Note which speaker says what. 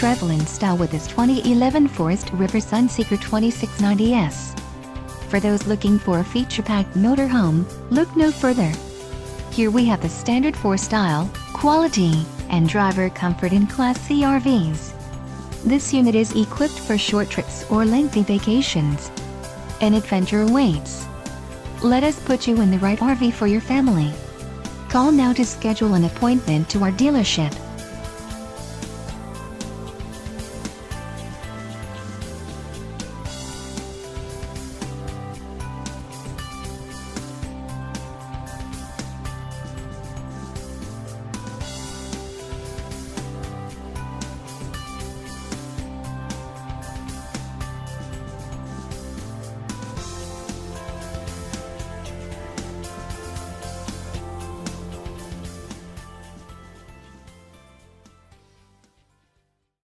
Speaker 1: travel in style with this 2011 Forest River Sunseeker 2690S. For those looking for a feature-packed motorhome, look no further. Here we have the standard for style, quality, and driver comfort in Class C RVs. This unit is equipped for short trips or lengthy vacations. An adventure awaits. Let us put you in the right RV for your family. Call now to schedule an appointment to our dealership.